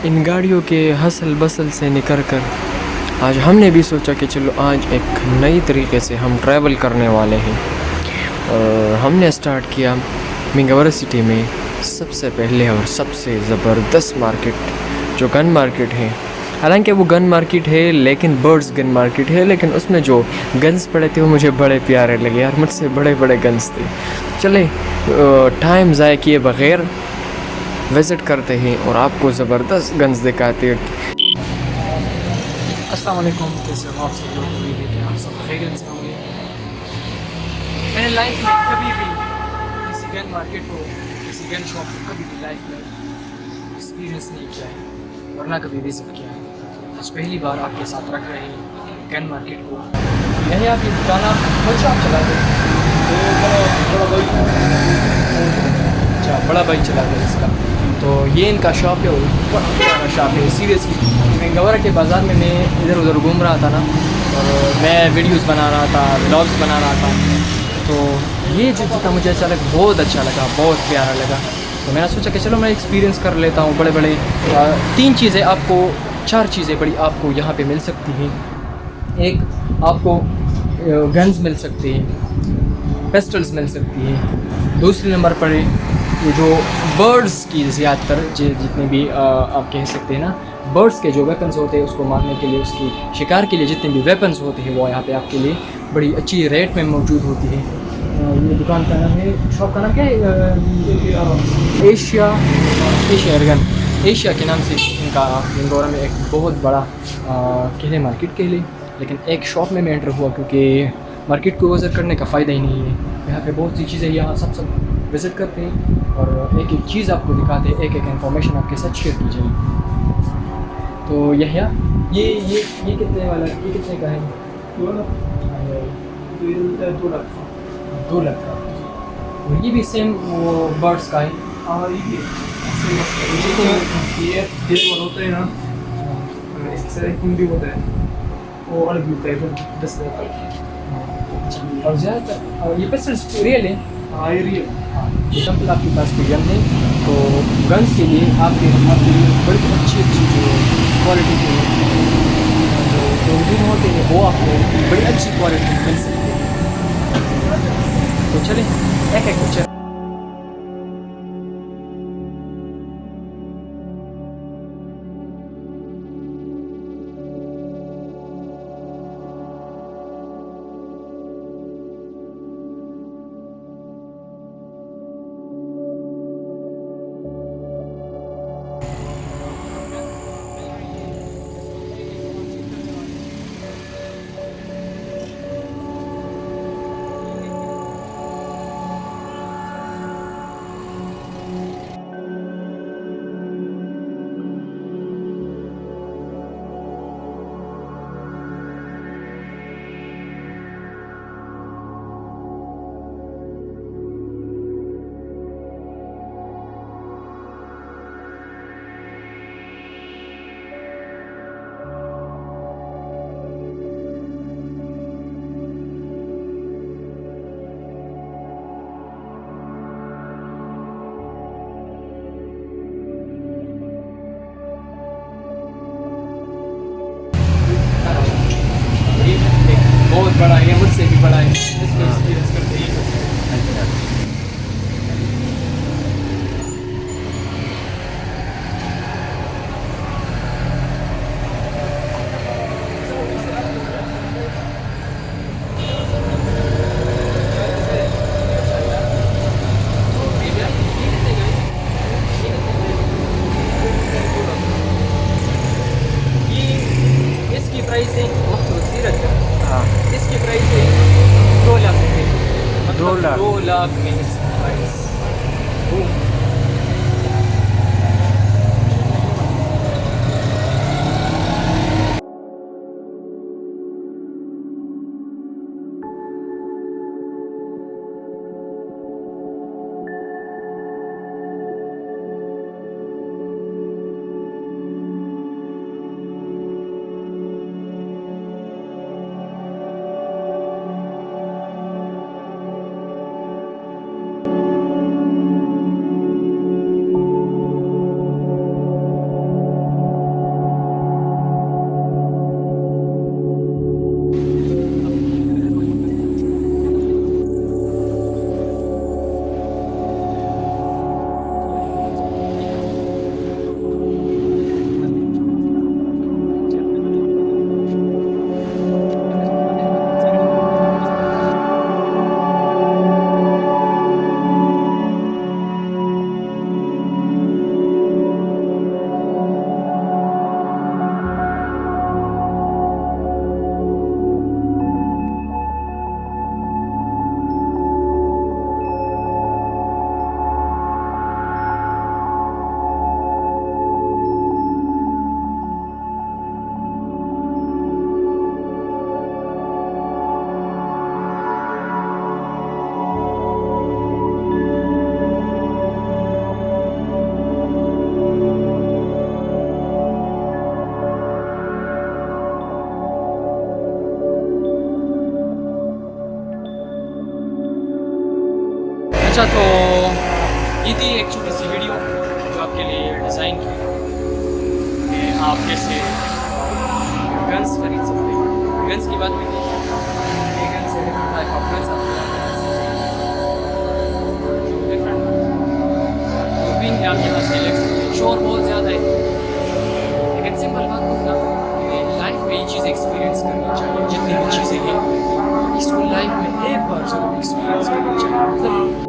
इन गाड़ियों के hustle bustle से निकल कर आज हमने भी सोचा कि चलो आज एक नई तरीके से हम ट्रैवल करने वाले हैं। और हमने स्टार्ट किया मिंगवरा सिटी में सबसे पहले और सबसे ज़बरदस्त मार्केट जो गन मार्केट है। हालांकि वो गन मार्केट है लेकिन बर्ड्स गन मार्केट है, लेकिन उसमें जो गन्स पड़े थे वो मुझे बड़े प्यारे लगे यार, मुझसे बड़े बड़े गन्स थे। चले टाइम ज़ाया किए बग़ैर विज़िट करते हैं और आपको ज़बरदस्त गन्स दिखाते हैं। अस्सलाम वालेकुम, कैसे हो आप सब लोग? उम्मीद है कि आप सब खैरियत से होंगे। मैंने लाइफ में कभी भी किसी गन मार्केट को, किसी गन शॉप को कभी भी लाइफ में एक्सपीरियंस नहीं किया है और ना कभी विजिट किया है। आज पहली बार आपके साथ रख रहे हैं गन मार्केट को। यही आप ये दुकान आप खुद शॉप चलाते हैं? अच्छा, बड़ा भाई चलाते हैं इसका। तो ये इनका शॉप है, बड़ा प्यारा शॉप है सीरियसली। मिंगवरा के बाज़ार में मैं इधर उधर घूम रहा था ना, और मैं वीडियोस बना रहा था, व्लॉग्स बना रहा था, तो ये जो जूता मुझे अचानक बहुत अच्छा लगा, बहुत प्यारा लगा। तो मैंने सोचा कि चलो मैं एक्सपीरियंस कर लेता हूँ। बड़े बड़े 3 चीज़ें आपको, 4 चीज़ें बड़ी आपको यहाँ पे मिल सकती हैं। एक आपको गन्स मिल सकती हैं, पिस्टल्स मिल सकती हैं। दूसरे नंबर पर ये जो बर्ड्स की ज़्यादातर जितने भी आप कह सकते हैं ना, बर्ड्स के जो वेपन्स होते हैं उसको मारने के लिए, उसकी शिकार के लिए जितने भी वेपन्स होते हैं वो यहाँ पे आपके लिए बड़ी अच्छी रेट में मौजूद होती है। ये दुकान का नाम है, शॉप का नाम क्या है? एशिया एयरगन, एशिया के नाम से इनका मिंगोरा में एक बहुत बड़ा किले मार्केट के लिए। लेकिन एक शॉप में मैं एंटर हुआ क्योंकि मार्केट को विज़िट करने का फ़ायदा ही नहीं है। यहाँ पे बहुत सी चीज़ें, यहाँ सब विज़िट करते हैं और एक एक चीज़ आपको दिखाते हैं, एक एक इन्फॉर्मेशन आपके साथ शेयर की जाएगी। तो यह ये कितने वाला, ये कितने का है? 2 लाख का। और ये भी सेम वो बर्ड्स का है। और ये होता है ना, इसकी तरह कुंडी होता है, वो अलग मिलता है, तो 10,000 का। और ज़्यादातर ये पिस्टल्स रियल है। हाँ, ये रियल। एग्जाम्पल आपके पास कोई गन है तो गन्स के लिए आपके बड़ी अच्छी जो क्वालिटी के जो गन होते हैं वो आपको बड़ी अच्छी क्वालिटी मिल सकती है। तो चलें एक एक पिक्चर। बहुत बड़ा है, मुझसे भी बड़ा है, इसमें एक्सपीरियंस करते हैं। इसकी प्राइस है, इसकी प्राइस है ये थी एक छोटी सी वीडियो जो आपके लिए डिज़ाइन की कि आप कैसे गन्स खरीद सकते हैं। गन्स की बात हुई थी, ये गन्स है डिफरेंट टाइप ऑफ गन्स आपको डिफरेंट दूरबीन है आपके पास ले सकते हैं। शोर बहुत ज़्यादा है, लेकिन सिंपल बात होता है कि लाइफ में ये चीज़ें एक्सपीरियंस करनी चाहिए। जितनी भी चीज़ें हैं इसको लाइफ में एक बार जरूर एक्सपीरियंस करनी चाहिए। मतलब